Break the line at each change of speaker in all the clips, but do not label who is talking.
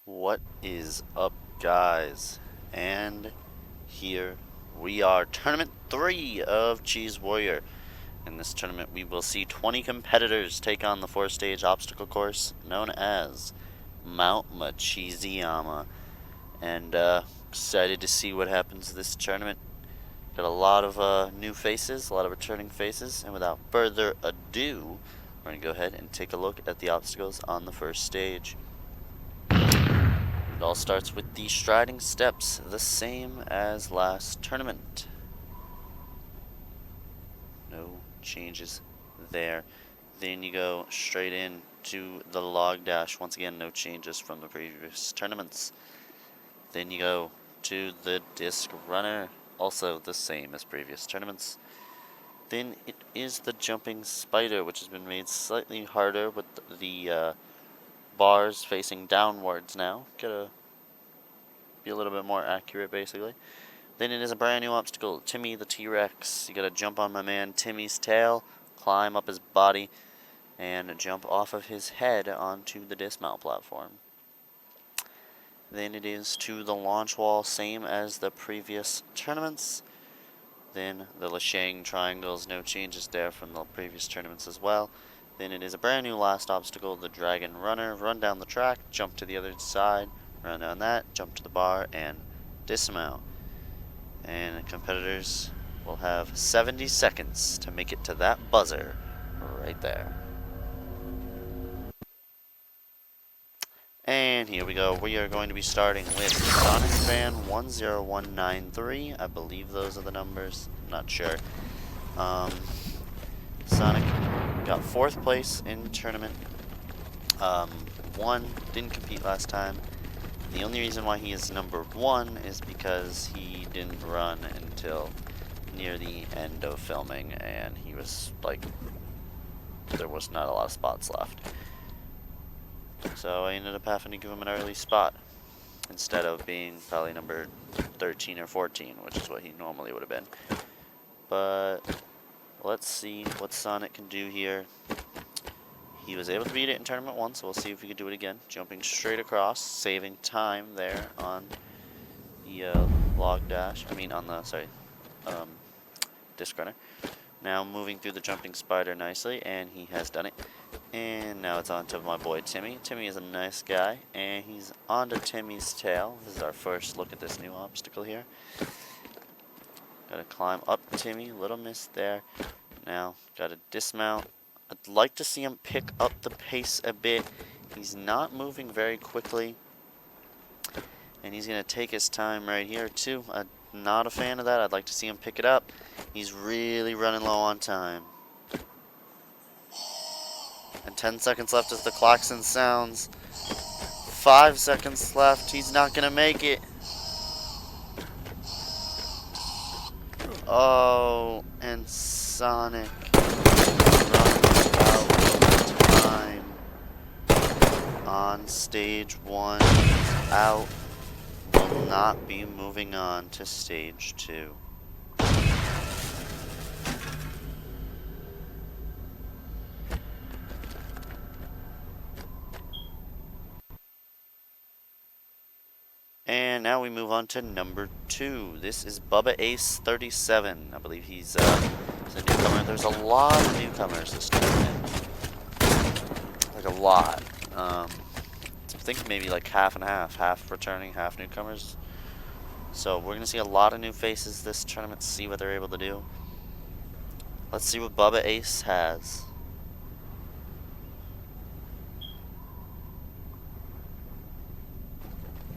What is up, guys? And here we are, Tournament 3 of Cheese Warrior. In this tournament, we will see 20 competitors take on the 4-stage obstacle course known as Mount Machiziyama. And excited to see what happens this tournament. Got a lot of new faces, a lot of returning faces, and without further ado, we're going to go ahead and take a look at the obstacles on the first stage. It all starts with the striding steps, the same as last tournament. No changes there. Then you go straight in to the log dash. Once again, no changes from the previous tournaments. Then you go to the disc runner, also the same as previous tournaments. Then it is the jumping spider, which has been made slightly harder with the bars facing downwards now. Gotta be a little bit more accurate, basically. Then it is a brand new obstacle, Timmy the T-Rex. You gotta jump on my man Timmy's tail, climb up his body, and jump off of his head onto the dismount platform. Then it is to the launch wall, same as the previous tournaments. Then the Lashang triangles, no changes there from the previous tournaments as well. Then it is a brand new last obstacle, the Dragon Runner. Run down the track, jump to the other side, run down that, jump to the bar, and dismount. And competitors will have 70 seconds to make it to that buzzer right there. And here we go. We are going to be starting with Sonic Fan 10193. I believe those are the numbers. I'm not sure. Sonic got 4th place in tournament. Didn't compete last time. The only reason why he is number 1 is because he didn't run until near the end of filming, and he was like, there was not a lot of spots left. So I ended up having to give him an early spot instead of being probably number 13 or 14, which is what he normally would have been. But let's see what Sonic can do here. He was able to beat it in tournament 1, so we'll see if we can do it again. Jumping straight across, saving time there on the log dash. On the, disc runner. Now moving through the jumping spider nicely, and he has done it. And now it's on to my boy Timmy. Timmy is a nice guy, and he's onto Timmy's tail. This is our first look at this new obstacle here. Gotta climb up Timmy, little miss there. Now, gotta dismount. I'd like to see him pick up the pace a bit. He's not moving very quickly, and he's gonna take his time right here too. I'm not a fan of that. I'd like to see him pick it up. He's really running low on time. And 10 seconds left as the klaxon sounds. 5 seconds left. He's not gonna make it. Oh, and Sonic runs out of time on stage 1. Out. Will not be moving on to stage 2. And now we move on to number 2. This is Bubba Ace 37. I believe he's a newcomer. There's a lot of newcomers this tournament. Like a lot. I think maybe like half and half. Half returning, half newcomers. So we're going to see a lot of new faces this tournament, see what they're able to do. Let's see what Bubba Ace has.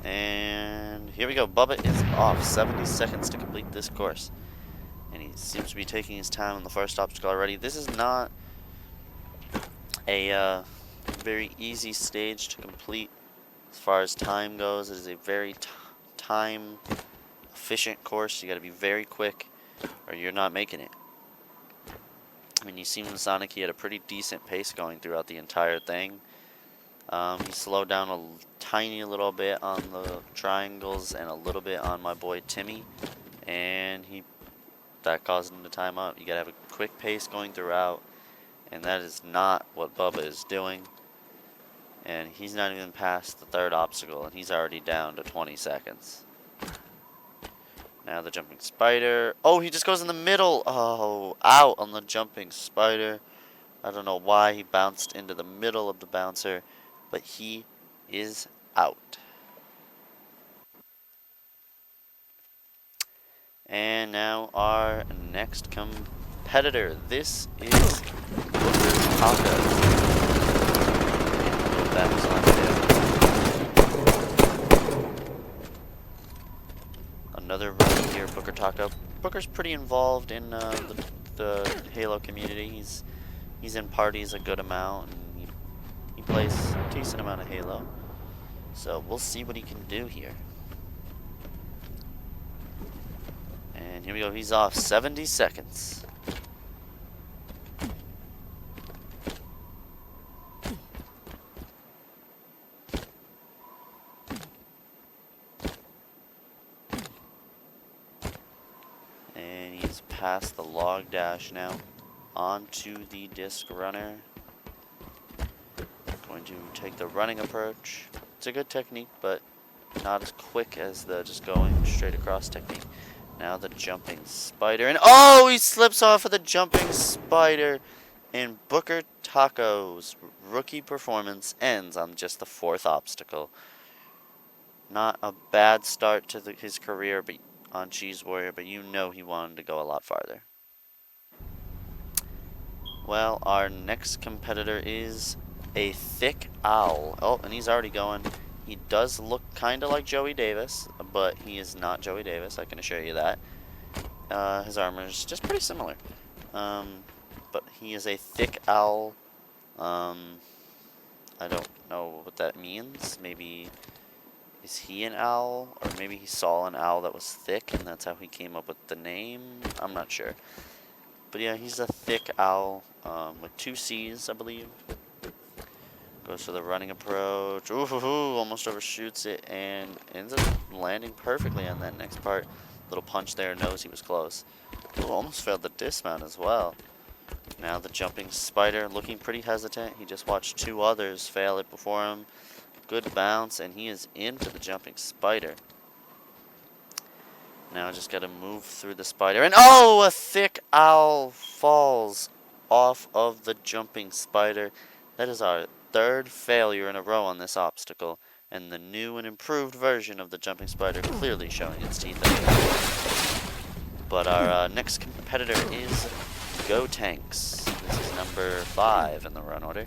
And here we go. Bubba is off. 70 seconds to complete this course. And he seems to be taking his time on the first obstacle already. This is not a very easy stage to complete as far as time goes. It is a very time efficient course. You got to be very quick or you're not making it. You see with Sonic, he had a pretty decent pace going throughout the entire thing. He slowed down a tiny little bit on the triangles and a little bit on my boy Timmy, and that caused him to time out. You gotta have a quick pace going throughout, and that is not what Bubba is doing. And he's not even past the third obstacle, and he's already down to 20 seconds. Now the jumping spider. Oh, he just goes in the middle. Oh, out on the jumping spider. I don't know why he bounced into the middle of the bouncer, but he is out. And now our next competitor. This is Booker's Tacos. That was on him. Another rookie here, Booker Taco. Booker's pretty involved in the Halo community. He's in parties a good amount, and he plays a decent amount of Halo. So we'll see what he can do here. And here we go. He's off 70 seconds. And he's past the log dash now. Onto the disc runner. Going to take the running approach. It's a good technique, but not as quick as the just going straight across technique. Now the jumping spider, and oh, he slips off of the jumping spider, and Booker Taco's rookie performance ends on just the fourth obstacle. Not a bad start to his career on Cheese Warrior, but you know he wanted to go a lot farther. Well, our next competitor is a thick owl. Oh, and he's already going. He does look kind of like Joey Davis, but he is not Joey Davis, I can assure you that. His armor is just pretty similar. But he is a thick owl. I don't know what that means. Maybe, is he an owl? Or maybe he saw an owl that was thick, and that's how he came up with the name? I'm not sure. But yeah, he's a thick owl with 2 C's, I believe. Goes for the running approach. Ooh, almost overshoots it and ends up landing perfectly on that next part. Little punch there, knows he was close. Ooh, almost failed the dismount as well. Now the jumping spider, looking pretty hesitant. He just watched 2 others fail it before him. Good bounce, and he is into the jumping spider. Now I just gotta move through the spider, and oh, a thick owl falls off of the jumping spider. That is our 3rd failure in a row on this obstacle, and the new and improved version of the jumping spider clearly showing its teeth. But our next competitor is Gotenks. This is number 5 in the run order.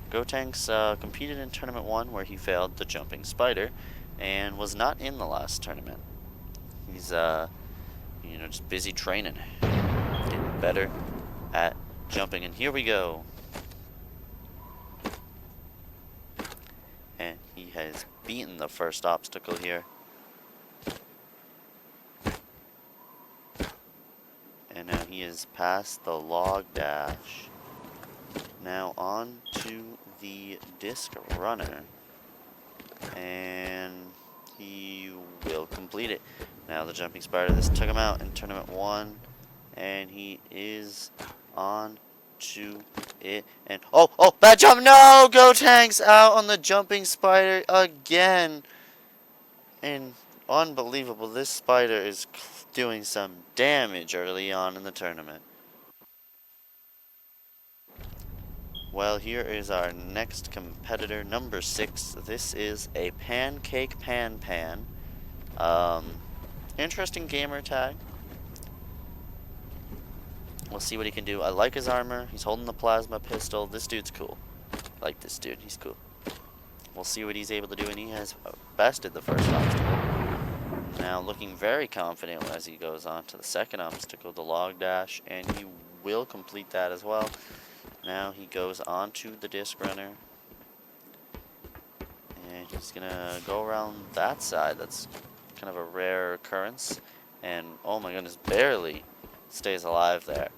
Gotenks competed in Tournament 1 where he failed the jumping spider and was not in the last tournament. He's just busy training, getting better at jumping. And here we go. And he has beaten the first obstacle here. And now he is past the log dash. Now on to the disc runner. And he will complete it. Now the jumping spider, this took him out in Tournament 1. And he is on to it. And oh, bad jump! No! Gotenks out on the jumping spider again. And unbelievable, this spider is doing some damage early on in the tournament. Well, here is our next competitor, number 6. This is a Pancake Pan. Interesting gamer tag. We'll see what he can do. I like his armor. He's holding the plasma pistol. This dude's cool. I like this dude. He's cool. We'll see what he's able to do, and he has bested the first obstacle. Now looking very confident as he goes on to the second obstacle, the log dash, and he will complete that as well. Now he goes on to the disc runner. And he's going to go around that side. That's kind of a rare occurrence. And oh my goodness, barely stays alive there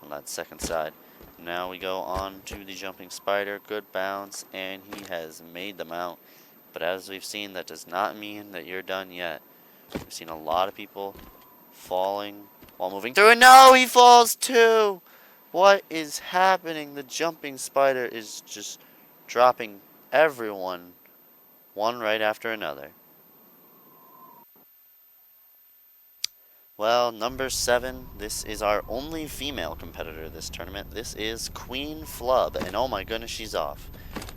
on that second side. Now we go on to the jumping spider. Good bounce, and he has made them out. But as we've seen, that does not mean that you're done yet. We've seen a lot of people falling while moving through, and no, he falls too! What is happening? The jumping spider is just dropping everyone one right after another. Well, number 7, this is our only female competitor this tournament. This is Queen Flub, and oh my goodness, she's off.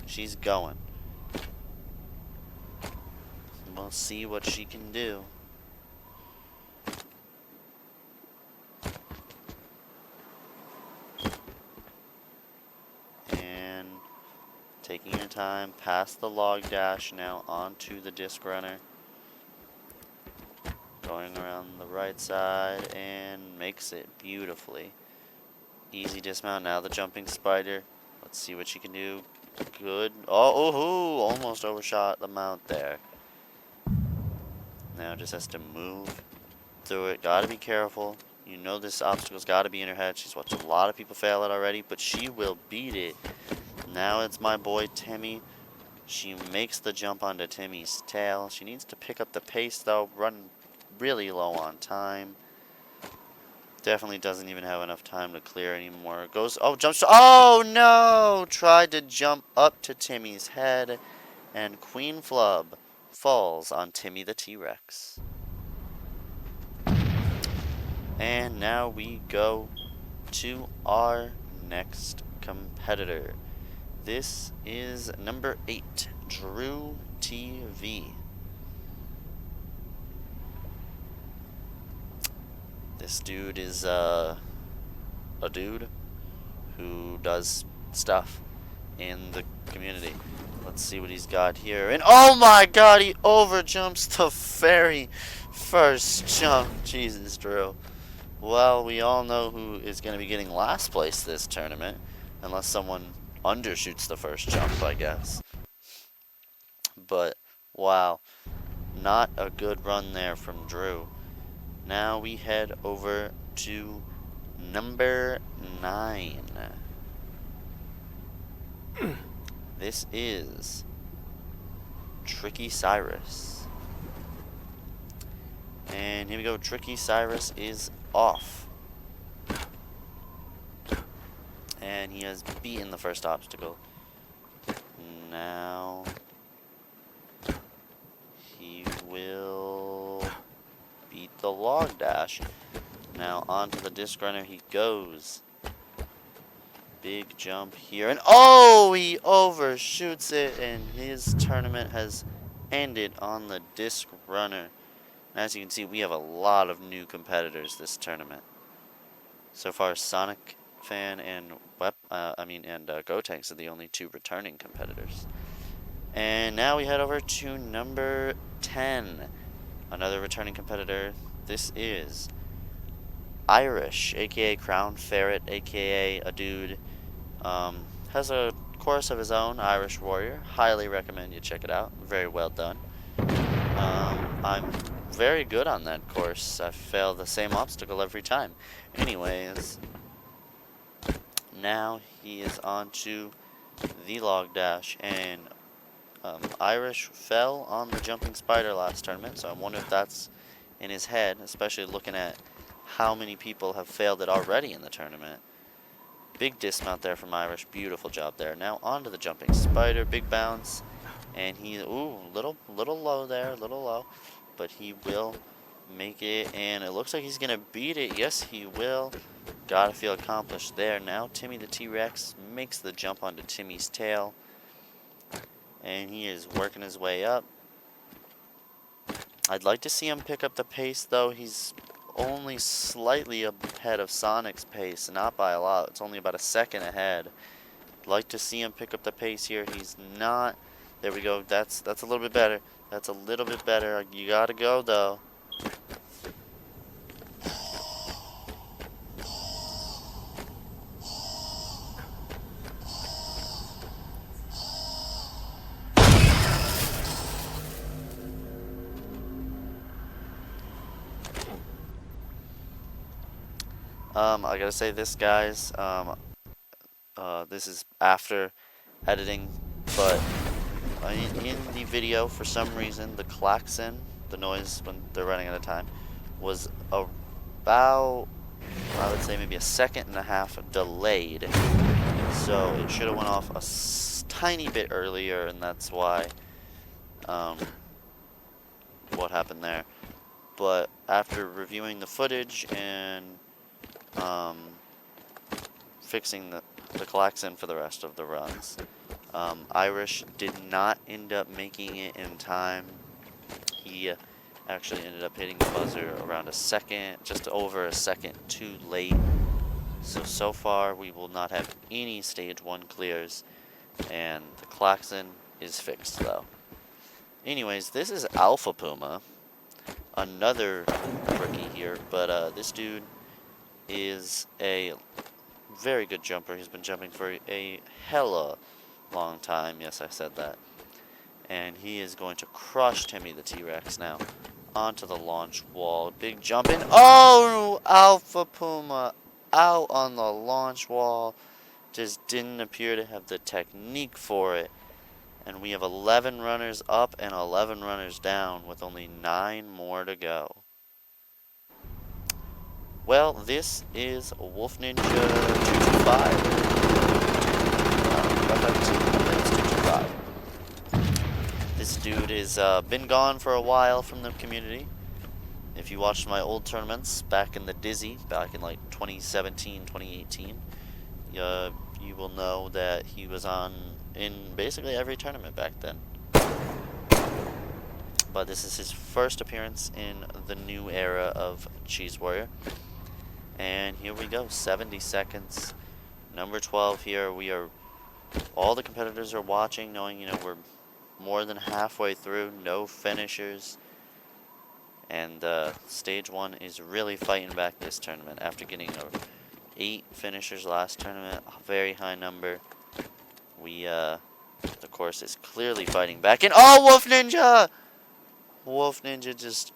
She's going. We'll see what she can do. And taking her time past the log dash, now onto the disc runner. Going around the right side and makes it beautifully. Easy dismount, now the jumping spider. Let's see what she can do. Good. Oh, ooh, almost overshot the mount there. Now just has to move through it. Gotta be careful. You know this obstacle's gotta be in her head. She's watched a lot of people fail it already, but she will beat it. Now it's my boy Timmy. She makes the jump onto Timmy's tail. She needs to pick up the pace though, run really low on time. Definitely doesn't even have enough time to clear anymore. Goes, oh, jumps, oh no! Tried to jump up to Timmy's head, and Queen Flub falls on Timmy the T-Rex. And now we go to our next competitor. This is number 8, Drew TV. This dude is a dude who does stuff in the community. Let's see what he's got here. And oh my god, he overjumps the very first jump. Jesus, Drew. Well, we all know who is going to be getting last place this tournament, unless someone undershoots the first jump, I guess. But, wow. Not a good run there from Drew. Now we head over to number 9. This is Tricky Cyrus. And here we go. Tricky Cyrus is off. And he has beaten the first obstacle. Now he will beat the log dash. Now onto the disc runner he goes. Big jump here, and oh, he overshoots it, and his tournament has ended on the disc runner. As you can see, we have a lot of new competitors this tournament. So far, Sonic Fan and Gotenks are the only 2 returning competitors. And now we head over to number 10, another returning competitor. This is Irish, aka Crown Ferret, aka a dude. Has a course of his own, Irish Warrior. Highly recommend you check it out. Very well done. I'm very good on that course. I fail the same obstacle every time. Anyways, now he is on to the log dash, and Irish fell on the jumping spider last tournament, so I wonder if that's in his head, especially looking at how many people have failed it already in the tournament. Big dismount there from Irish. Beautiful job there. Now onto the jumping spider. Big bounce. And he, ooh, little low there, little low. But he will make it, and it looks like he's going to beat it. Yes, he will. Gotta feel accomplished there. Now Timmy the T-Rex makes the jump onto Timmy's tail. And he is working his way up. I'd like to see him pick up the pace, though. He's only slightly ahead of Sonic's pace, not by a lot. It's only about a second ahead. I'd like to see him pick up the pace here. He's not. There we go. That's a little bit better. That's a little bit better. You gotta go, though. I gotta say this, guys, this is after editing, but in the video, for some reason, the klaxon, the noise when they're running out of time, was about, I would say maybe a second and a half delayed. So it should have went off a tiny bit earlier, and that's why what happened there. But after reviewing the footage and fixing the klaxon for the rest of the runs, Irish did not end up making it in time. He actually ended up hitting the buzzer around a second, just over a second too late. So far we will not have any stage 1 clears, and the klaxon is fixed though. Anyways, this is Alpha Puma, another rookie here, but this dude is a very good jumper. He's been jumping for a hella long time. Yes, I said that. And he is going to crush Timmy the T-Rex now onto the launch wall. Big jump in. Oh, Alpha Puma out on the launch wall. Just didn't appear to have the technique for it. And we have 11 runners up and 11 runners down with only 9 more to go. Well, this is Wolf Ninja 225. This dude has been gone for a while from the community. If you watched my old tournaments back in the Dizzy, back in like 2017, 2018, you will know that he was on in basically every tournament back then. But this is his first appearance in the new era of Cheese Warrior. And here we go, 70 seconds. Number 12 here. All the competitors are watching, knowing, we're more than halfway through, no finishers. And stage 1 is really fighting back this tournament after getting 8 finishers last tournament, a very high number. The course is clearly fighting back. And oh, Wolf Ninja! Wolf Ninja just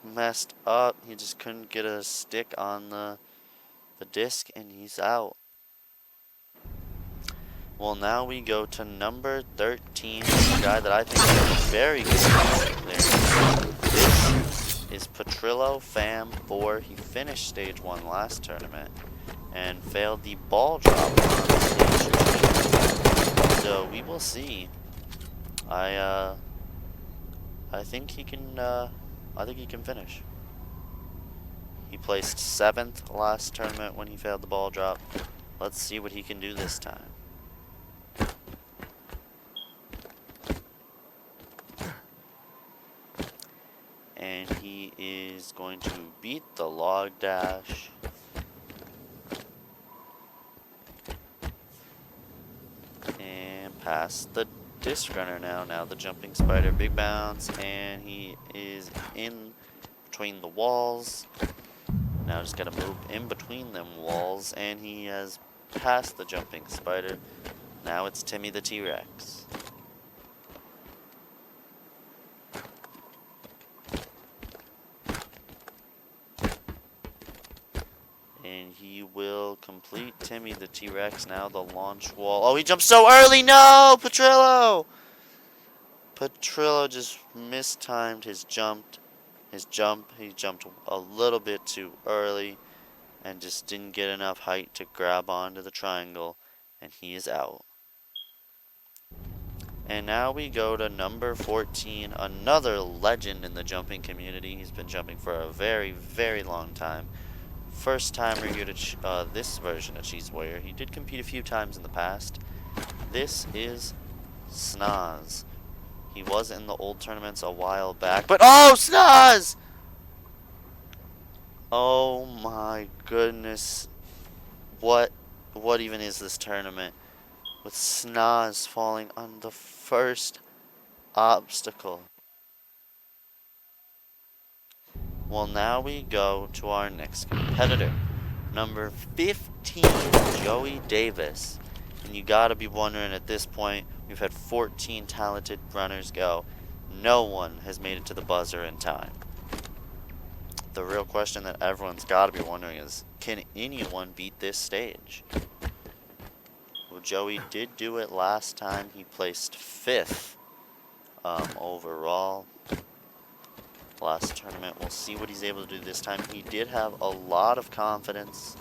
messed up. He just couldn't get a stick on the disc, and he's out. Well, now we go to number 13, a guy that I think is very good. This is Petrillo Fam 4. He finished stage 1 last tournament and failed the ball drop on stage 2. So we will see. I think he can. I think he can finish. He placed 7th last tournament when he failed the ball drop. Let's see what he can do this time. And he is going to beat the log dash. And pass the disc runner now. Now the jumping spider, big bounce, and he is in between the walls. Now just gotta move in between them walls, and he has passed the jumping spider. Now it's Timmy the T-Rex. And he will complete Timmy the T-Rex. Now the launch wall. Oh, he jumped so early! No! Petrillo! Petrillo just mistimed his jump. He jumped a little bit too early and just didn't get enough height to grab onto the triangle, and he is out. And now we go to number 14, another legend in the jumping community. He's been jumping for a very, very long time. First timer here to this version of Cheese Warrior. He did compete a few times in the past. This is Snaz. He was in the old tournaments a while back, but oh, Snaz! Oh my goodness. What even is this tournament? With Snaz falling on the first obstacle. Well, now we go to our next competitor. Number 15, Joey Davis. And you gotta be wondering at this point, we've had 14 talented runners go. No one has made it to the buzzer in time. The real question that everyone's gotta be wondering is, can anyone beat this stage? Well, Joey did do it last time. He placed 5th overall. Last tournament. We'll see what he's able to do this time. He did have a lot of confidence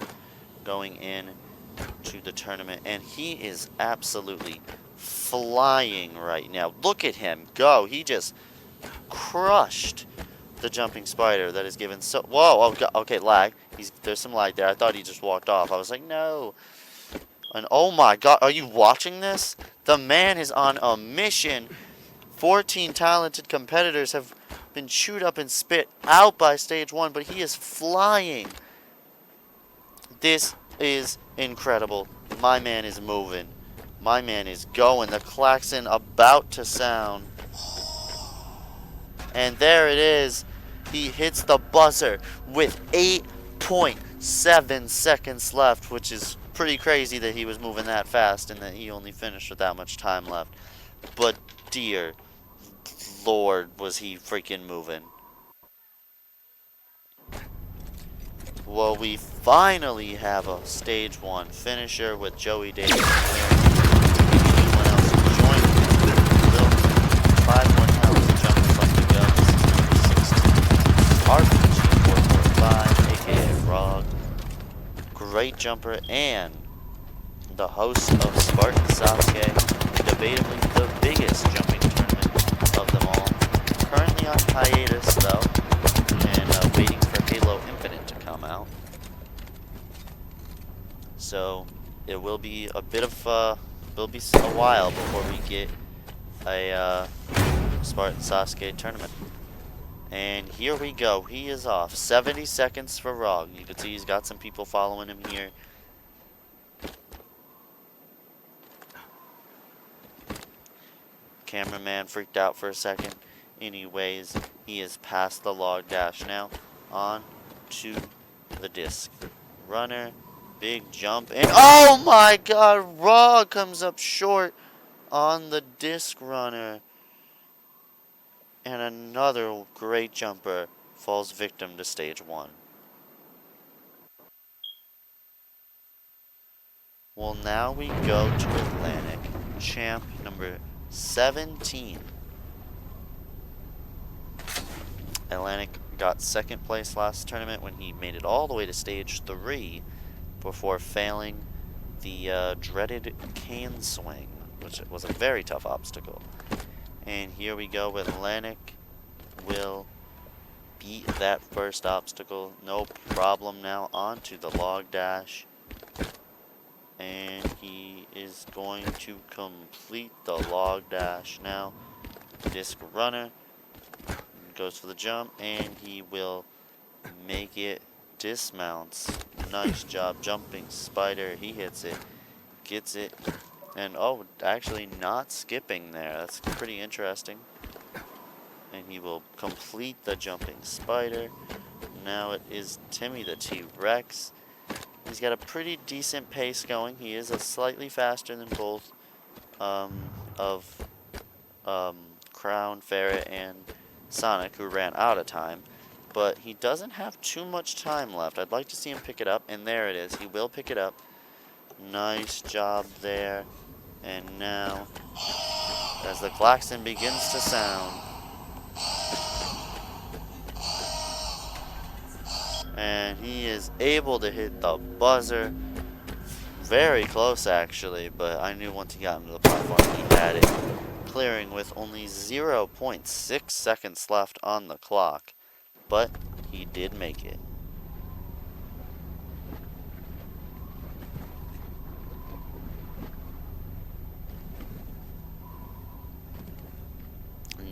going in. to the tournament, and he is absolutely flying right now. Look at him go. He just crushed the jumping spider that is given so... Whoa, oh, God, okay, lag. There's some lag there. I thought he just walked off. I was like, no. And oh my God, are you watching this? The man is on a mission. 14 talented competitors have been chewed up and spit out by stage 1, but he is flying. This is incredible. My man is moving. My man is going. The klaxon about to sound. And there it is. He hits the buzzer with 8.7 seconds left, which is pretty crazy that he was moving that fast and that he only finished with that much time left. But dear Lord, was he freaking moving. Well, we finally have a stage 1 finisher with Joey Davis. Anyone else join him? Still 5 more talented jumpers left to go. This is number 16. RPG445, aka Rog. Great jumper and the host of Spartan Sasuke. Debatably the biggest jumping tournament of them all. Currently on hiatus though, and waiting for Halo Infinite to come out. So it will be a bit of will be a while before we get a Spartan Sasuke tournament. And here we go. He is off. 70 seconds for Rog. You can see he's got some people following him here. Cameraman freaked out for a second. Anyways, he is past the log dash now. On to the disc. Runner. Big jump. And oh my God! Rog comes up short on the disc runner. And another great jumper falls victim to stage 1. Well, now we go to Atlantic. Champ number 17. Atlantic got 2nd place last tournament when he made it all the way to stage 3 before failing the dreaded cane swing, which was a very tough obstacle. And here we go with Atlantic. Will beat that first obstacle. No problem now. On to the log dash. And he is going to complete the log dash now. Disc runner goes for the jump, and he will make it. Dismounts. Nice job jumping spider. He hits it, gets it, and oh, actually not skipping there. That's pretty interesting. And he will complete the jumping spider. Now it is Timmy the T-Rex. He's got a pretty decent pace going. He is a slightly faster than both Crown, Ferret, and Sonic, who ran out of time. But he doesn't have too much time left. I'd like to see him pick it up, and there it is. He will pick it up. Nice job there. And now, as the klaxon begins to sound, and he is able to hit the buzzer. Very close, actually, but I knew once he got into the platform, he had it. Clearing with only 0.6 seconds left on the clock. But he did make it.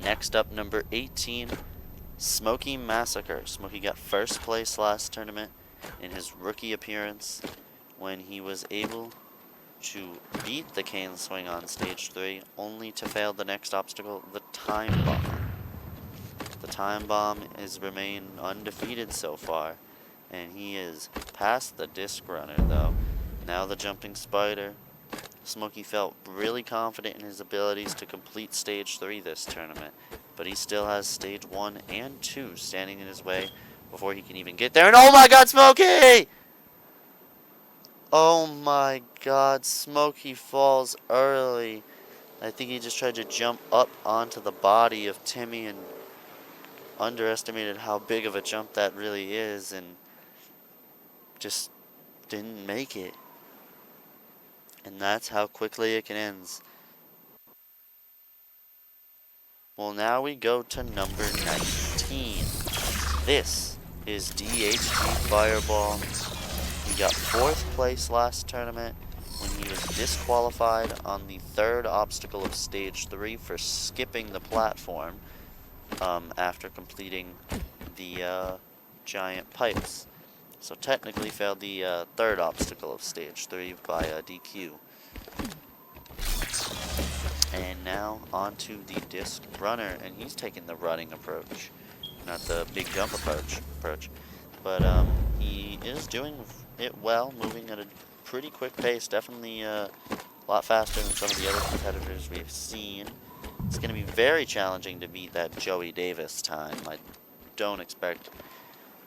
Next up, number 18, Smokey Massacre. Smokey got 1st place last tournament in his rookie appearance when he was able to beat the cane swing on stage 3, only to fail the next obstacle, the time bomb. The time bomb has remained undefeated so far, and he is past the disc runner though. Now the jumping spider. Smokey felt really confident in his abilities to complete stage 3 this tournament, but he still has stage 1 and 2 standing in his way before he can even get there. And oh my God, Smokey! Oh my God, Smokey falls early. I think he just tried to jump up onto the body of Timmy and underestimated how big of a jump that really is, and just didn't make it. And that's how quickly it can end. Well, now we go to number 19. This is DHG Fireball. He got 4th place last tournament when he was disqualified on the 3rd obstacle of stage 3 for skipping the platform after completing the giant pipes. So technically failed the 3rd obstacle of stage 3 by a DQ. And now onto the disc runner, and he's taking the running approach, not the big jump approach. But he is doing it well, moving at a pretty quick pace, definitely a lot faster than some of the other competitors we've seen. It's going to be very challenging to beat that Joey Davis time. I don't expect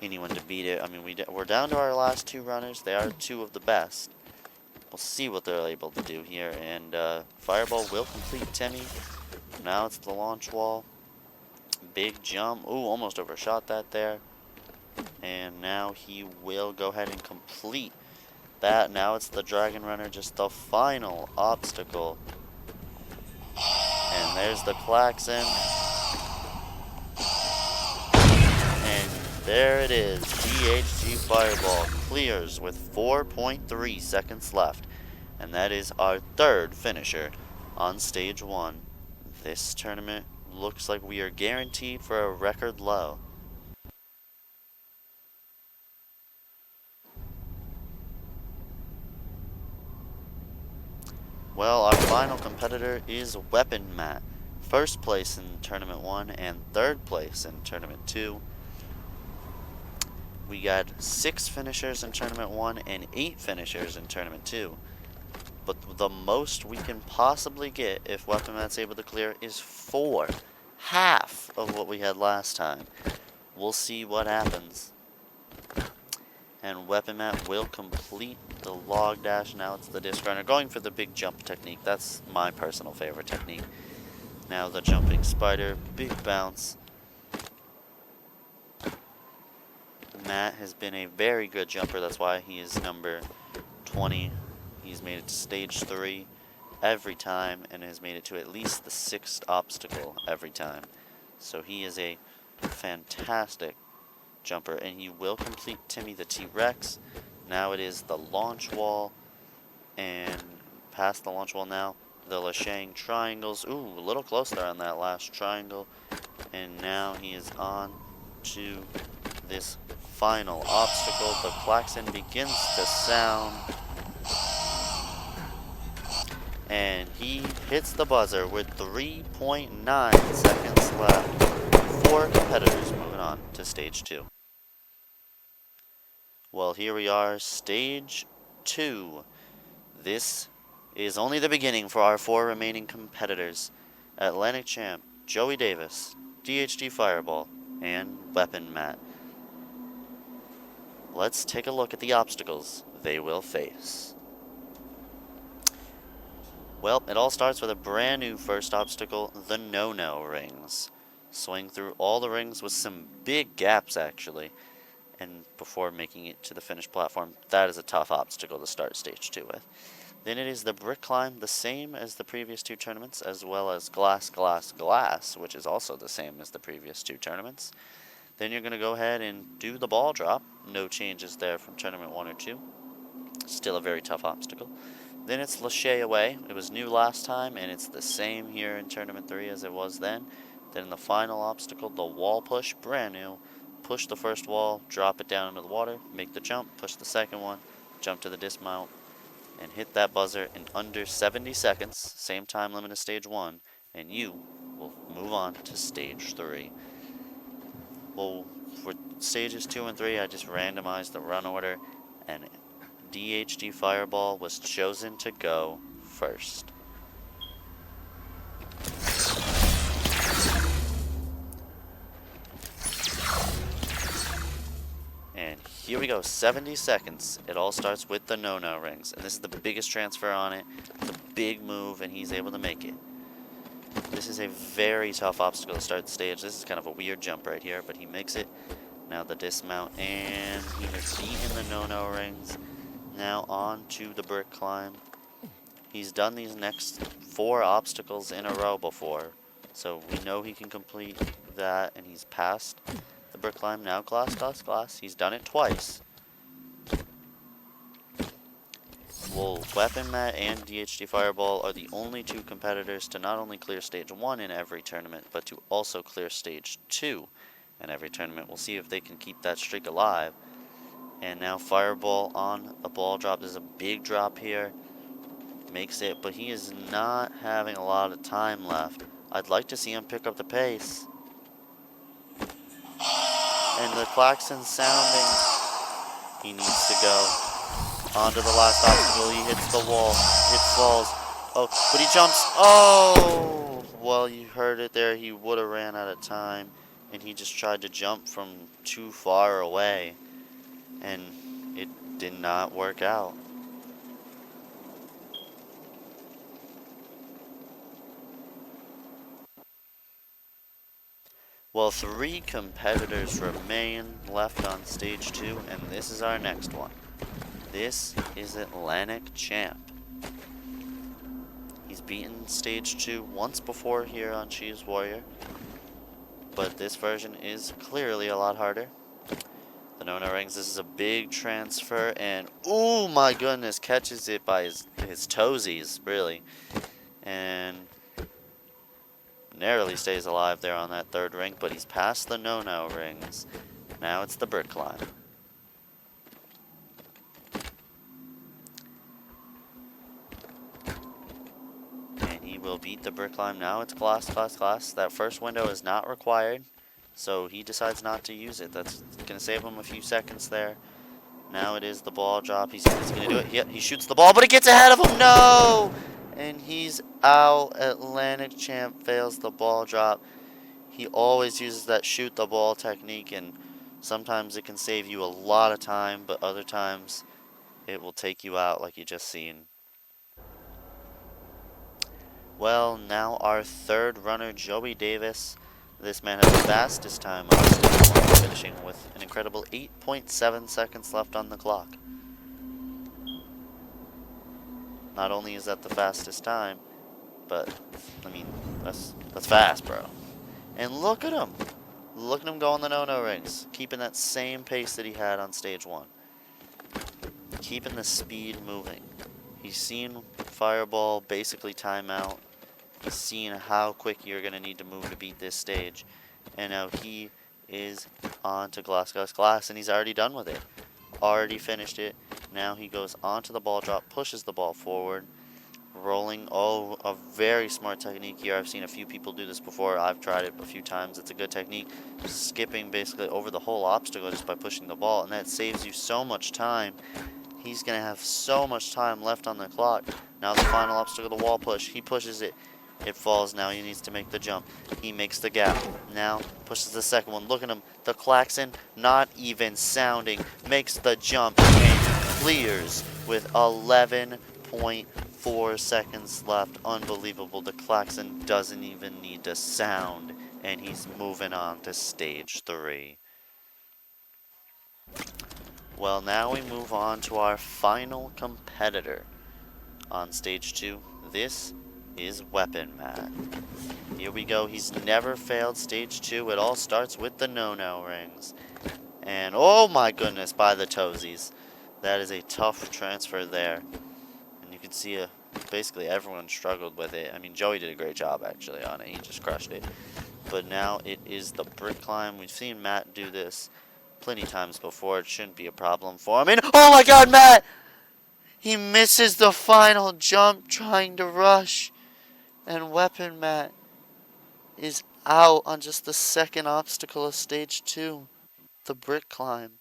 anyone to beat it. I mean, we're down to our last 2 runners. They are 2 of the best. We'll see what they're able to do here, and Fireball will complete Timmy. Now it's the launch wall. Big jump. Ooh, almost overshot that there. And now he will go ahead and complete that. Now it's the Dragon Runner, just the final obstacle. And there's the klaxon. And there it is. DHG Fireball clears with 4.3 seconds left. And that is our 3rd finisher on stage 1. This tournament looks like we are guaranteed for a record low. Well, our final competitor is Weapon Matt. 1st place in Tournament 1 and 3rd place in Tournament 2. We got 6 finishers in Tournament 1 and 8 finishers in Tournament 2. But the most we can possibly get if Weapon Matt's able to clear is 4. Half of what we had last time. We'll see what happens. And Weapon Matt will complete the log dash. Now it's the disc runner going for the big jump technique. That's my personal favorite technique. Now the jumping spider, big bounce. Matt has been a very good jumper. That's why he is number 20. He's made it to stage 3 every time and has made it to at least the 6th obstacle every time. So he is a fantastic jumper, and he will complete Timmy the T-Rex. Now it is the launch wall, and past the launch wall now, the Lashang triangles. Ooh, a little closer on that last triangle. And now he is on to this final obstacle. The klaxon begins to sound. And he hits the buzzer with 3.9 seconds left. 4 competitors moving on to stage 2. Well, here we are, stage 2. This is only the beginning for our 4 remaining competitors. Atlantic Champ, Joey Davis, DHG Fireball, and Weapon Matt. Let's take a look at the obstacles they will face. Well, it all starts with a brand new first obstacle, the No-No rings. Swing through all the rings with some big gaps, actually. And before making it to the finished platform, that is a tough obstacle to start stage 2 with. Then it is the brick climb, the same as the previous 2 tournaments, as well as glass, glass, glass, which is also the same as the previous 2 tournaments. Then you're going to go ahead and do the ball drop. No changes there from tournament 1 or 2. Still a very tough obstacle. Then it's Lachey away. It was new last time, and it's the same here in tournament 3 as it was then. Then in the final obstacle, the wall push, brand new. Push the first wall, drop it down into the water, make the jump, push the second one, jump to the dismount, and hit that buzzer in under 70 seconds, same time limit as stage 1, and you will move on to stage 3. Well, for stages 2 and 3, I just randomized the run order, and DHG Fireball was chosen to go first. And here we go, 70 seconds. It all starts with the No-No rings, and this is the biggest transfer on it. It's a big move, and he's able to make it. This is a very tough obstacle to start the stage. This is kind of a weird jump right here, but he makes it. Now the dismount, and he has beaten the No-No rings. Now on to the brick climb. He's done these next 4 obstacles in a row before, so we know he can complete that, and he's passed the brick climb. Now glass, glass, glass. He's done it twice. Well, Weapon Matt and DHD Fireball are the only 2 competitors to not only clear stage 1 in every tournament, but to also clear stage 2 in every tournament. We'll see if they can keep that streak alive. And now Fireball on a ball drop. There's a big drop here. Makes it, but he is not having a lot of time left. I'd like to see him pick up the pace. And the klaxon sounding. He needs to go onto the last obstacle. He hits the wall. It falls. Oh, but he jumps. Oh! Well, you heard it there. He would have ran out of time. And he just tried to jump from too far away. And it did not work out. Well, 3 competitors remain left on stage 2, and this is our next one. This is Atlantic Champ. He's beaten stage 2 once before here on Cheese Warrior, but this version is clearly a lot harder. The No-No Rings, this is a big transfer, and oh my goodness, catches it by his toesies, really. And narrowly stays alive there on that 3rd ring, but he's past the No-No Rings. Now it's the brick climb. And he will beat the brick climb. Now it's glass, glass, glass. That first window is not required, so he decides not to use it. That's going to save him a few seconds there. Now it is the ball drop. He's going to do it. Yep, he shoots the ball, but it gets ahead of him. No! And he's out. Atlantic Champ fails the ball drop. He always uses that shoot the ball technique, and sometimes it can save you a lot of time, but other times it will take you out like you just seen. Well, now our 3rd runner, Joey Davis. This man has the fastest time on stage 1, finishing with an incredible 8.7 seconds left on the clock. Not only is that the fastest time, but, I mean, that's fast, bro. And look at him. Look at him go on the No-No Rings. Keeping that same pace that he had on stage 1. Keeping the speed moving. He's seen Fireball basically time out. He's seen how quick you're going to need to move to beat this stage. And now he is on to glass, glass, glass, and he's already done with it. Already finished it. Now he goes onto the ball drop, pushes the ball forward, rolling. Oh, a very smart technique here. I've seen a few people do this before. I've tried it a few times. It's a good technique. Skipping basically over the whole obstacle just by pushing the ball, and that saves you so much time. He's going to have so much time left on the clock. Now the final obstacle, the wall push. He pushes it. It falls. Now he needs to make the jump. He makes the gap. Now pushes the second one. Look at him. The klaxon, not even sounding, makes the jump and clears with 11.4 seconds left. Unbelievable. The klaxon doesn't even need to sound, and he's moving on to stage 3. Well, now we move on to our final competitor on stage 2. This is Weapon Matt. Here we go. He's never failed stage 2. It all starts with the No-No Rings. And oh my goodness, by the toesies. That is a tough transfer there. And you can see basically everyone struggled with it. I mean, Joey did a great job actually on it. He just crushed it. But now it is the brick climb. We've seen Matt do this plenty times before. It shouldn't be a problem for him. And oh my god, Matt! He misses the final jump trying to rush. And Weapon Matt is out on just the second obstacle of stage 2, the brick climb.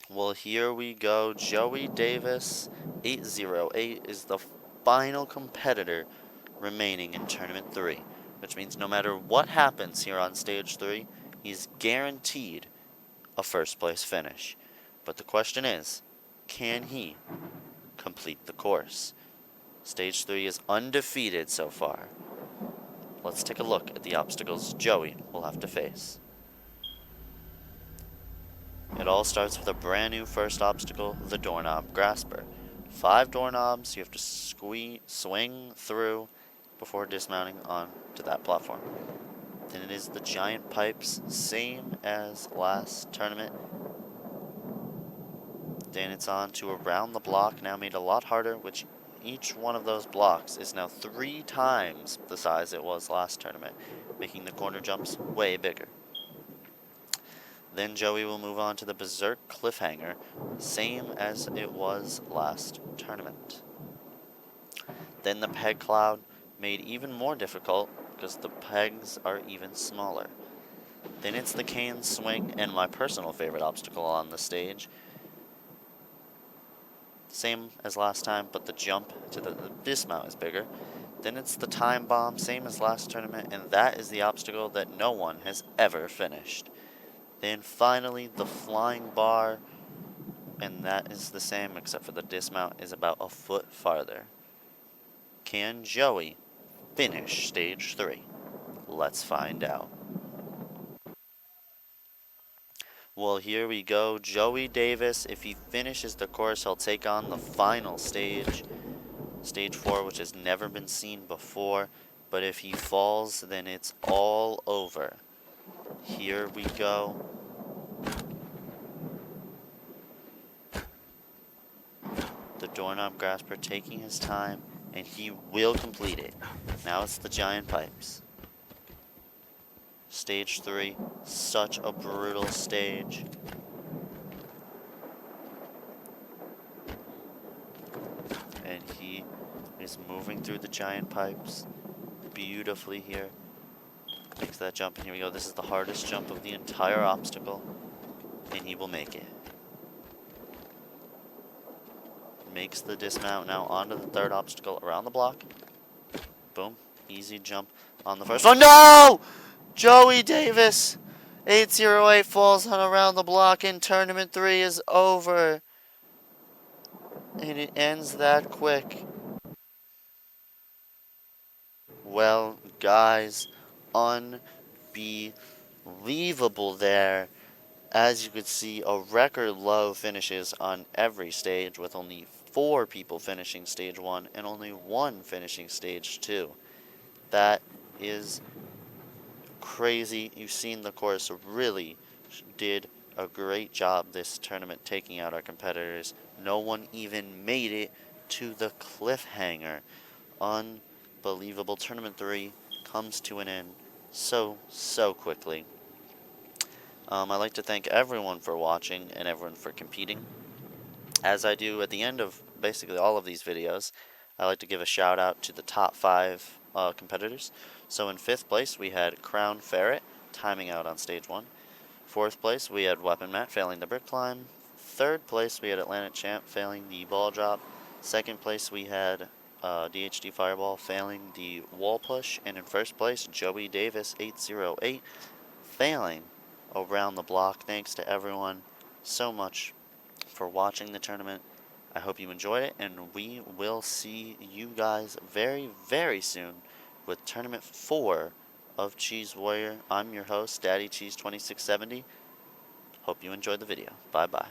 Well, here we go. Joey Davis, 808, is the final competitor remaining in Tournament 3. Which means no matter what happens here on stage 3, he's guaranteed a first place finish. But the question is, can he complete the course? Stage 3 is undefeated so far. Let's take a look at the obstacles Joey will have to face. It all starts with a brand new first obstacle, the Doorknob Grasper. 5 doorknobs you have to swing through before dismounting onto that platform. Then it is the giant pipes, same as last tournament. Then it's on to around the block, now made a lot harder, which each one of those blocks is now 3 times the size it was last tournament, making the corner jumps way bigger. Then Joey will move on to the Berserk Cliffhanger, same as it was last tournament. Then the Peg Cloud, made even more difficult because the pegs are even smaller. Then it's the Cane Swing, and my personal favorite obstacle on the stage. Same as last time, but the jump to the dismount is bigger. Then it's the Time Bomb, same as last tournament, and that is the obstacle that no one has ever finished. Then finally the Flying Bar, and that is the same except for the dismount is about a foot farther. Can Joey finish stage 3? Let's find out. Well, here we go. Joey Davis, if he finishes the course, he'll take on the final stage, stage 4, which has never been seen before. But if he falls, then it's all over. Here we go. The Doorknob Grasper taking his time, and he will complete it. Now it's the giant pipes. Stage 3, such a brutal stage. And he is moving through the giant pipes beautifully here. Makes that jump, and here we go. This is the hardest jump of the entire obstacle, and he will make it. Makes the dismount now onto the third obstacle around the block. Boom. Easy jump on the first one. No! Joey Davis, 808 falls on around the block, and tournament 3 is over. And it ends that quick. Well, guys, unbelievable there. As you could see, a record low finishes on every stage, with only 4 people finishing stage 1 and only 1 finishing stage 2. That is crazy. You've seen the course really did a great job this tournament taking out our competitors. No one even made it to the cliffhanger. Unbelievable. Tournament 3 comes to an end so quickly. I'd like to thank everyone for watching and everyone for competing. As I do at the end of basically all of these videos, I like to give a shout out to the top 5 competitors. So in 5th place we had Crown Ferret timing out on stage 1. 4th place we had Weapon Matt failing the brick climb. 3rd place we had Atlantic Champ failing the ball drop. 2nd place we had DHD Fireball failing the wall push. And in 1st place Joey Davis 808 failing around the block. Thanks to everyone so much for watching the tournament. I hope you enjoyed it, and we will see you guys very soon with Tournament 4 of Cheese Warrior. I'm your host, Daddy Cheese 2670. Hope you enjoyed the video. Bye-bye.